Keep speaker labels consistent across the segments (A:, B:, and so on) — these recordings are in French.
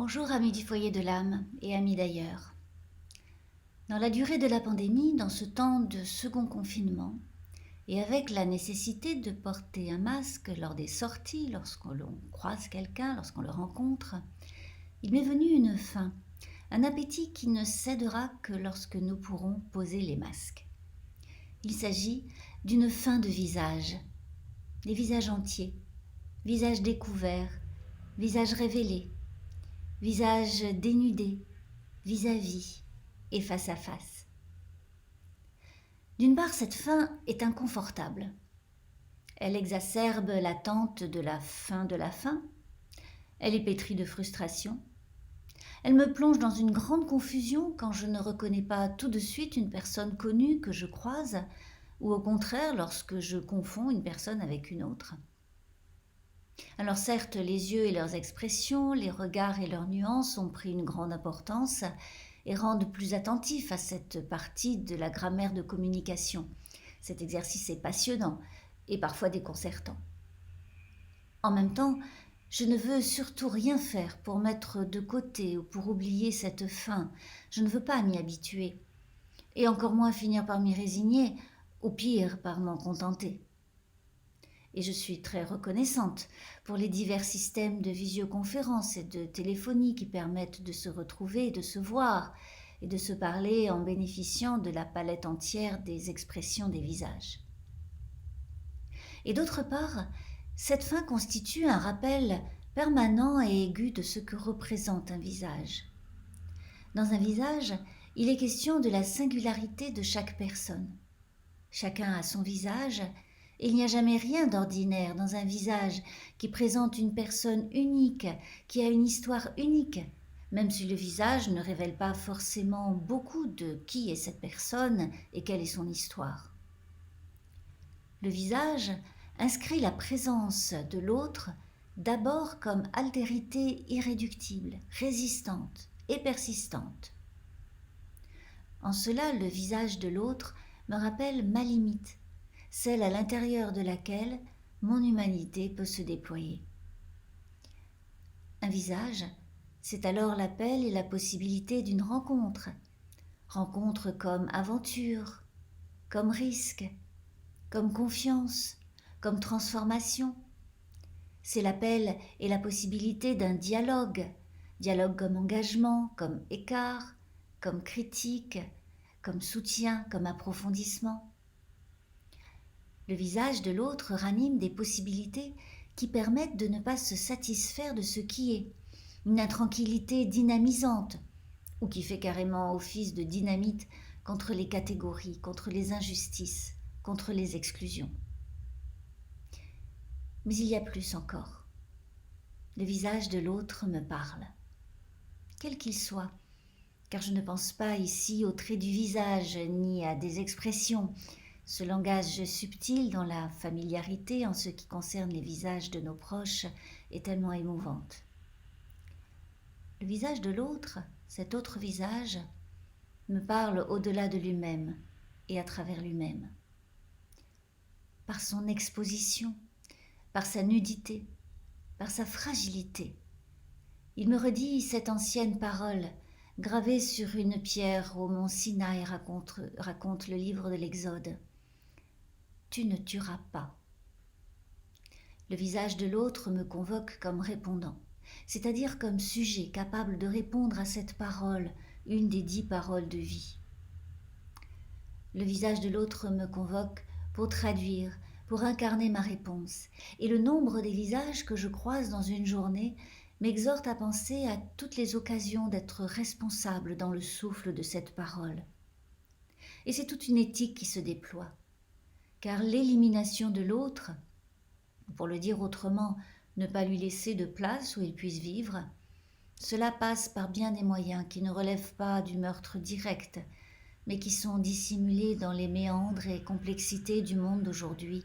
A: Bonjour amis du foyer de l'âme et amis d'ailleurs. Dans la durée de la pandémie, dans ce temps de second confinement, et avec la nécessité de porter un masque lors des sorties, lorsqu'on croise quelqu'un, lorsqu'on le rencontre, il m'est venu une faim, un appétit qui ne cédera que lorsque nous pourrons poser les masques. Il s'agit d'une faim de visage, des visages entiers, visages découverts, visages révélés, visages dénudés, vis-à-vis et face à face. D'une part, cette faim est inconfortable. Elle exacerbe l'attente de la fin de la faim. Elle est pétrie de frustration. Elle me plonge dans une grande confusion quand je ne reconnais pas tout de suite une personne connue que je croise, ou au contraire lorsque je confonds une personne avec une autre. Alors certes, les yeux et leurs expressions, les regards et leurs nuances ont pris une grande importance et rendent plus attentif à cette partie de la grammaire de communication. Cet exercice est passionnant et parfois déconcertant. En même temps, je ne veux surtout rien faire pour mettre de côté ou pour oublier cette faim. Je ne veux pas m'y habituer, et encore moins finir par m'y résigner, ou pire, par m'en contenter. Et je suis très reconnaissante pour les divers systèmes de visioconférence et de téléphonie qui permettent de se retrouver et de se voir et de se parler en bénéficiant de la palette entière des expressions des visages. Et d'autre part, cette fin constitue un rappel permanent et aigu de ce que représente un visage. Dans un visage, il est question de la singularité de chaque personne. Chacun a son visage, et il n'y a jamais rien d'ordinaire dans un visage qui présente une personne unique, qui a une histoire unique, même si le visage ne révèle pas forcément beaucoup de qui est cette personne et quelle est son histoire. Le visage inscrit la présence de l'autre d'abord comme altérité irréductible, résistante et persistante. En cela, le visage de l'autre me rappelle ma limite, celle à l'intérieur de laquelle mon humanité peut se déployer. Un visage, c'est alors l'appel et la possibilité d'une rencontre. Rencontre comme aventure, comme risque, comme confiance, comme transformation. C'est l'appel et la possibilité d'un dialogue, dialogue comme engagement, comme écart, comme critique, comme soutien, comme approfondissement. Le visage de l'autre ranime des possibilités qui permettent de ne pas se satisfaire de ce qui est, une intranquillité dynamisante, ou qui fait carrément office de dynamite contre les catégories, contre les injustices, contre les exclusions. Mais il y a plus encore. Le visage de l'autre me parle, quel qu'il soit, car je ne pense pas ici aux traits du visage ni à des expressions. Ce langage subtil dans la familiarité en ce qui concerne les visages de nos proches est tellement émouvante. Le visage de l'autre, cet autre visage, me parle au-delà de lui-même et à travers lui-même. Par son exposition, par sa nudité, par sa fragilité, il me redit cette ancienne parole gravée sur une pierre au mont Sinaï, raconte le livre de l'Exode. Tu ne tueras pas. Le visage de l'autre me convoque comme répondant, c'est-à-dire comme sujet capable de répondre à cette parole, une des 10 paroles de vie. Le visage de l'autre me convoque pour traduire, pour incarner ma réponse, et le nombre des visages que je croise dans une journée m'exhorte à penser à toutes les occasions d'être responsable dans le souffle de cette parole. Et c'est toute une éthique qui se déploie, car l'élimination de l'autre, pour le dire autrement, ne pas lui laisser de place où il puisse vivre, cela passe par bien des moyens qui ne relèvent pas du meurtre direct, mais qui sont dissimulés dans les méandres et complexités du monde d'aujourd'hui,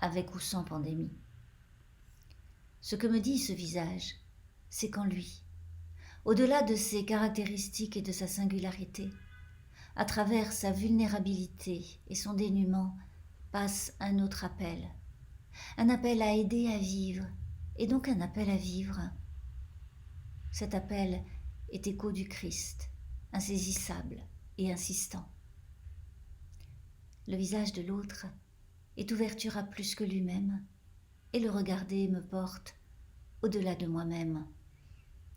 A: avec ou sans pandémie. Ce que me dit ce visage, c'est qu'en lui, au-delà de ses caractéristiques et de sa singularité, à travers sa vulnérabilité et son dénuement, passe un autre appel. Un appel à aider à vivre, et donc un appel à vivre. Cet appel est écho du Christ, insaisissable et insistant. Le visage de l'autre est ouverture à plus que lui-même, et le regarder me porte au-delà de moi-même.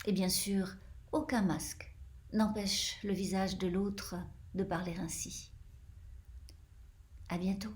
A: Et bien sûr, aucun masque n'empêche le visage de l'autre de parler ainsi. À bientôt.